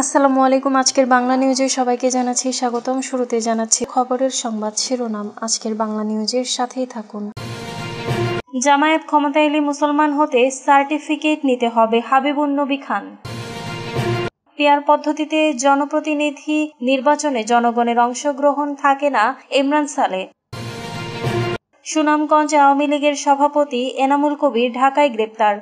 আসসালামু আলাইকুম। আজকের বাংলা নিউজে সবাইকে জানাচ্ছি স্বাগতম। শুরুতে জানাচ্ছি খবরের সংবাদ শিরোনাম। আজকের বাংলা নিউজের সাথেই থাকুন। জামায়াত ক্ষমতায় এলে মুসলমান হতে সার্টিফিকেট নিতে হবে, হাবিবুন-নবী খান। পিআর পদ্ধতিতে জনপ্রতিনিধি নির্বাচনে জনগণের অংশগ্রহণ থাকে না, ইমরান সালেহ। সুনামগঞ্জ আওয়ামী লীগের সভাপতি এনামুল কবির ঢাকায় গ্রেপ্তার।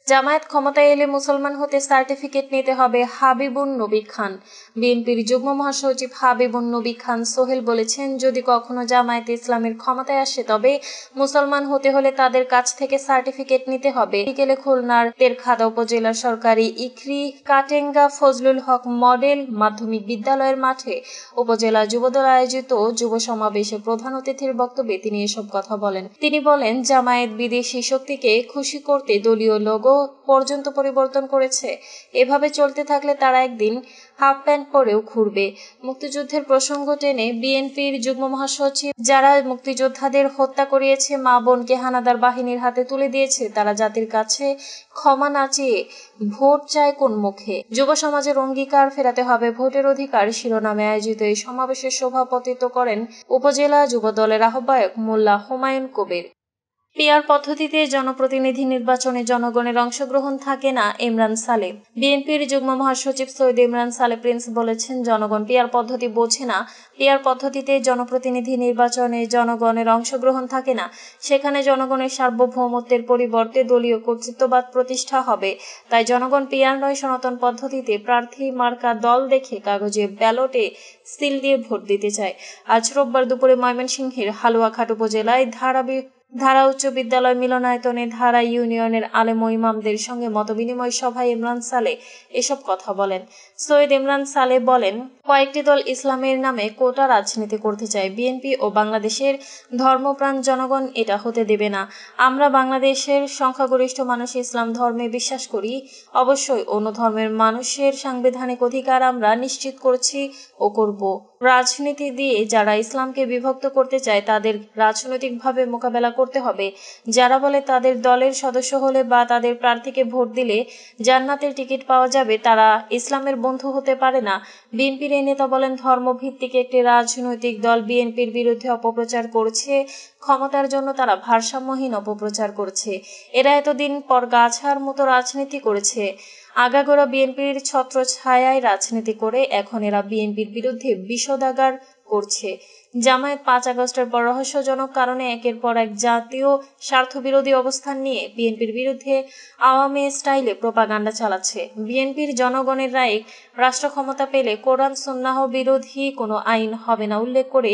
জামায়াত ক্ষমতায় এলে মুসলমান হতে সার্টিফিকেট নিতে হবে, হাবিবুন-নবী খান। বিএনপির যুগ্ম মহাসচিব হাবিবুন-নবী খান সোহেল বলেছেন, যদি কখনো জামায়াতে ইসলামের ক্ষমতায় আসে তবে মুসলমান হতে হলে তাদের কাছ থেকে সার্টিফিকেট নিতে হবে। বিকেলে খুলনার তেরখাদা উপজেলার সরকারি ইকরি কাটেঙ্গা ফজলুল হক মডেল মাধ্যমিক বিদ্যালয়ের মাঠে উপজেলা যুবদল আয়োজিত যুব সমাবেশে প্রধান অতিথির বক্তব্যে তিনি এসব কথা বলেন। তিনি বলেন, জামায়াত বিদেশি শক্তিকে খুশি করতে দলীয় লোগো পর্যন্ত পরিবর্তন করেছে। এভাবে চলতে থাকলে তারা একদিন হাফ প্যান্ট পরেও ঘুরবে। মুক্তিযুদ্ধের প্রসঙ্গ টেনে বিএনপির যুগ্ম মহাসচিব, যারা মুক্তিযোদ্ধাদের হত্যা করিয়েছে, মা বোনকে হানাদার বাহিনীর হাতে তুলে দিয়েছে, তারা জাতির কাছে ক্ষমা না চেয়ে ভোট চায় কোন মুখে? যুব সমাজের অঙ্গীকার ফেরাতে হবে ভোটের অধিকার শিরোনামে আয়োজিত এই সমাবেশে সভাপতিত্ব করেন উপজেলা যুব দলের আহ্বায়ক মোল্লা হুমায়ুন কবির। পিআর পদ্ধতিতে জনপ্রতিনিধি নির্বাচনে জনগণের অংশগ্রহণ থাকে না, ইমরান সালেহ। বিএনপির যুগ্ম মহাসচিব সৈয়দ ইমরান সালেহ প্রিন্স বলেছেন, জনগণ পিআর পদ্ধতি বোঝে না। পিআর পদ্ধতিতে জনপ্রতিনিধি নির্বাচনে জনগণের অংশগ্রহণ থাকে না। সেখানে জনগণের সার্বভৌমত্বের পরিবর্তে দলীয় কর্তৃত্ববাদ প্রতিষ্ঠা হবে। তাই জনগণ পিআর নয়, সনাতন পদ্ধতিতে প্রার্থী মার্কা দল দেখে কাগজে ব্যালটে সিল দিয়ে ভোট দিতে চায়। আজ রোববার দুপুরে ময়মনসিংহের হালুয়াঘাট উপজেলায় ধারা উচ্চ বিদ্যালয় মিলনায়তনে ধারা ইউনিয়নের আলেম ও ইমামদের সঙ্গে মতবিনিময় সভায় ইমরান সালেহ এসব কথা বলেন। সৈয়দ ইমরান সালেহ বলেন, কয়েকটি দল ইসলামের নামে কোটা রাজনীতি করতে চায়। বিএনপি ও বাংলাদেশের ধর্মপ্রাণ জনগণ এটা হতে দেবে না। আমরা বাংলাদেশের সংখ্যাগরিষ্ঠ মানুষ ইসলাম ধর্মে বিশ্বাস করি। অবশ্যই অন্য ধর্মের মানুষের সাংবিধানিক অধিকার আমরা নিশ্চিত করছি ও করব। রাজনীতি দিয়ে যারা ইসলামকে বিভক্ত করতে চায় তাদের রাজনৈতিকভাবে মোকাবেলা করতে হবে। যারা বলে তাদের দলের সদস্য হলে বা তাদের প্রার্থীকে ভোট দিলে জান্নাতের টিকিট পাওয়া যাবে, তারা ইসলামের বন্ধু হতে পারে না। বিএনপির এই নেতা বলেন, ধর্মভিত্তিক একটি রাজনৈতিক দল বিএনপির বিরুদ্ধে অপপ্রচার করছে। ক্ষমতার জন্য তারা ভারসাম্যহীন অপপ্রচার করছে। এরা এতদিন পর গাছার মতো রাজনীতি করেছে। আগাগোড়া বিএনপির ছত্রছায়ায় রাজনীতি করে এখন এরা বিএনপির বিরুদ্ধে বিষোদাগার করছে। জামায়াত 5 আগস্টের পর রহস্যজনক কারণে একের পর এক জাতীয় স্বার্থবিরোধী অবস্থান নিয়ে বিএনপির বিরুদ্ধে আওয়ামী স্টাইলে প্রোপাগান্ডা চালাচ্ছে। বিএনপির জনগণের রায়ে রাষ্ট্র ক্ষমতা পেলে কোরআন সুন্নাহ বিরোধী কোনো আইন হবে না উল্লেখ করে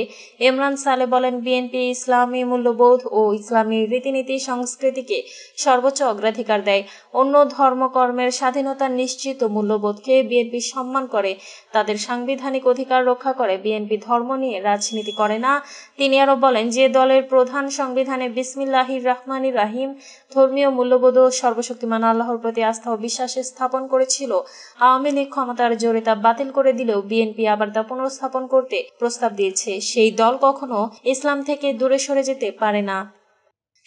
ইমরান সালেহ বলেন, বিএনপি ইসলামী মূল্যবোধ ও ইসলামী রীতিনীতি সংস্কৃতিকে সর্বোচ্চ অগ্রাধিকার দেয়। অন্য ধর্মকর্মের স্বাধীনতা নিশ্চিত মূল্যবোধকে বিএনপি সম্মান করে, তাদের সাংবিধানিক অধিকার রক্ষা করে। বিএনপি ধর্ম নিয়ে রাজনীতি করে না। তিনি আরো বলেন, যে দলের প্রধান সংবিধানে বিসমিল্লাহির রহমানির রাহিম ধর্মীয় মূল্যবোধ ও সর্বশক্তিমান আল্লাহর প্রতি আস্থা ও বিশ্বাস স্থাপন করেছিল, আওয়ামী লীগ ক্ষমতার জোরে তা বাতিল করে দিলেও বিএনপি আবার তা পুনর্স্থাপন করতে প্রস্তাব দিয়েছে। সেই দল কখনো ইসলাম থেকে দূরে সরে যেতে পারে না।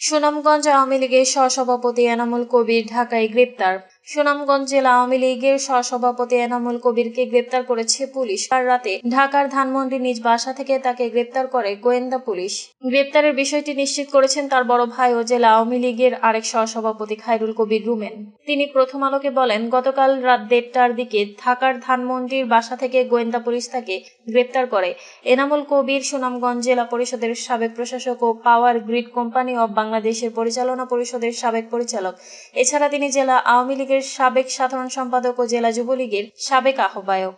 সুনামগঞ্জ আওয়ামী লীগের সহসভাপতি এনামুল কবির ঢাকায় গ্রেপ্তার। সুনামগঞ্জ জেলা আওয়ামী লীগের সহসভাপতি এনামুল কবিরকে গ্রেপ্তার করেছে পুলিশ। আর রাতে ঢাকার ধানমন্ডি নিজ বাসা থেকে তাকে গ্রেপ্তার করে গোয়েন্দা পুলিশ। গ্রেপ্তারের বিষয়টি নিশ্চিত করেছেন তার বড় ভাই ও জেলা আওয়ামী লীগের আরেক সহসভাপতি খায়রুল কবির রুমেন। তিনি প্রথম আলোকে বলেন, গতকাল রাত 1:30টার দিকে ঢাকার ধানমন্ডির বাসা থেকে গোয়েন্দা পুলিশ তাকে গ্রেপ্তার করে। এনামুল কবির সুনামগঞ্জ জেলা পরিষদের সাবেক প্রশাসক ও পাওয়ার গ্রিড কোম্পানি অব বাংলাদেশের পরিচালনা পরিষদের সাবেক পরিচালক। এছাড়া তিনি জেলা আওয়ামী লীগের সাবেক সাধারণ সম্পাদক ও জেলা যুবলীগের সাবেক আহ্বায়ক।